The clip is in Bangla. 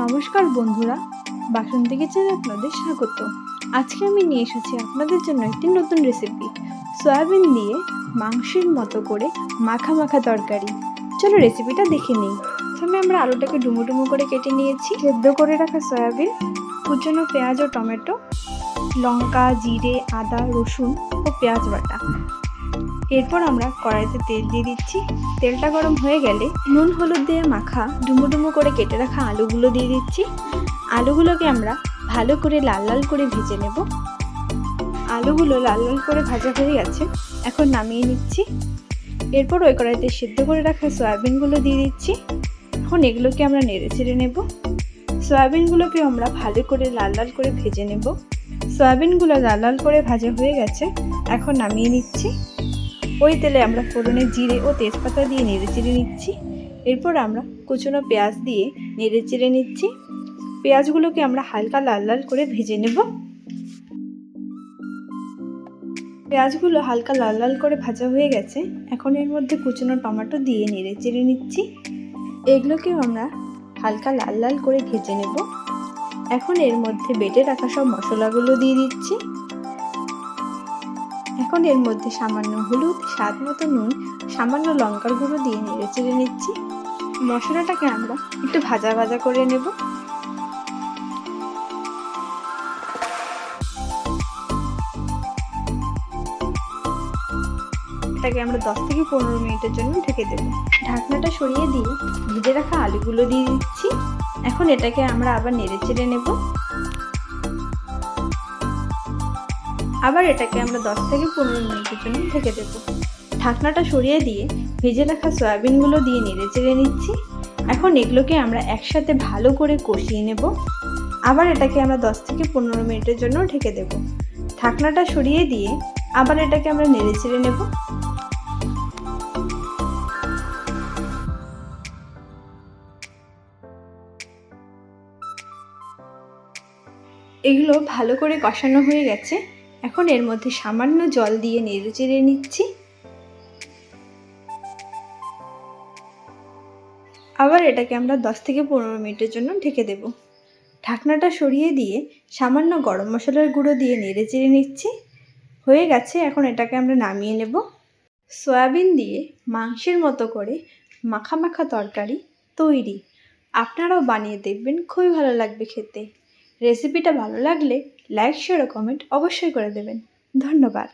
নমস্কার বন্ধুরা, বাসন্তী কিচেনে আপনাদের স্বাগত। আজকে আমি নিয়ে এসেছি আপনাদের জন্য একটি নতুন রেসিপি, সয়াবিন দিয়ে মাংসের মতো করে মাখা মাখা তরকারি। চলো রেসিপিটা দেখে নিই। প্রথমে আমরা আলুটাকে ডুমো ডুমো করে কেটে নিয়েছি। সেদ্ধ করে রাখা সয়াবিন, কুচনো পেঁয়াজ ও টমেটো, লঙ্কা, জিরে, আদা, রসুন ও পেঁয়াজ বাটা। এরপর আমরা কড়াইতে তেল দিয়ে দিচ্ছি। তেলটা গরম হয়ে গেলে নুন হলুদ দিয়ে মাখা ডুমো ডুমো করে কেটে রাখা আলুগুলো দিয়ে দিচ্ছি। আলুগুলোকে আমরা ভালো করে লাল লাল করে ভেজে নেব। আলুগুলো লাল লাল করে ভাজা হয়ে গেছে, এখন নামিয়ে নিচ্ছি। এরপর ওই কড়াইতে সেদ্ধ করে রাখা সয়াবিনগুলো দিয়ে দিচ্ছি। এখন এগুলোকে আমরা নেড়ে চেড়ে নেব। সয়াবিনগুলোকে আমরা ভালো করে লাল লাল করে ভেজে নেব। সয়াবিনগুলো লাল লাল করে ভাজা হয়ে গেছে, এখন নামিয়ে নিচ্ছি। ওই তেলে আমরা ফোড়নে জিরে ও তেজপাতা দিয়ে নেড়ে চেড়ে নিচ্ছি। এরপর আমরা কুচনো পেঁয়াজ দিয়ে নেড়ে চেড়ে নিচ্ছি। পেঁয়াজগুলোকে আমরা হালকা লাল লাল করে ভেজে নেব। পেঁয়াজগুলো হালকা লাল লাল করে ভাজা হয়ে গেছে, এখন এর মধ্যে কুচনো টমেটো দিয়ে নেড়ে চেড়ে নিচ্ছি। এগুলোকেও আমরা হালকা লাল লাল করে ভেজে নেব। এখন এর মধ্যে বেটে রাখা সব মশলাগুলো দিয়ে দিচ্ছি। এখন এর মধ্যে সামান্য হলুদ, স্বাদ মতো নুন, সামান্য লঙ্কার গুঁড়ো দিয়ে নেড়ে চেড়ে নিচ্ছি। মশলাটাকে আমরা একটু ভাজা ভাজা করে নেব। এটাকে আমরা 10 থেকে 15 মিনিটের জন্য ঢেকে দেব। ঢাকনাটা সরিয়ে দিয়ে ভেজে রাখা আলুগুলো দিয়ে দিচ্ছি। এখন এটাকে আমরা আবার নেড়ে চেড়ে নেব। আবার এটাকে আমরা 10 থেকে 15 মিনিটের জন্য ঢেকে দেব। ঢাকনাটা সরিয়ে দিয়ে ভেজে রাখা সয়াবিনগুলো দিয়ে নেড়ে চেড়ে নিচ্ছি। এখন এগুলোকে আমরা একসাথে ভালো করে কষিয়ে নেব। আবার এটাকে আমরা 10 থেকে 15 মিনিটের জন্য ঢেকে দেব। ঢাকনাটা সরিয়ে দিয়ে আবার এটাকে আমরা নেড়ে চেড়ে নেব। এগুলো ভালো করে কষানো হয়ে গেছে, এখন এর মধ্যে সামান্য জল দিয়ে নেড়ে চেড়ে নিচ্ছি। আবার এটাকে আমরা 10 থেকে 15 মিনিটের জন্য ঢেকে দেব। ঢাকনাটা সরিয়ে দিয়ে সামান্য গরম মশলার গুঁড়ো দিয়ে নেড়ে চেড়ে নিচ্ছি। হয়ে গেছে, এখন এটাকে আমরা নামিয়ে নেব। সয়াবিন দিয়ে মাংসের মতো করে মাখা মাখা তরকারি তৈরি। আপনারাও বানিয়ে দেখবেন, খুবই ভালো লাগবে খেতে। রেসিপিটা ভালো লাগলে লাইক, শেয়ার ও কমেন্ট অবশ্যই করে দেবেন। ধন্যবাদ।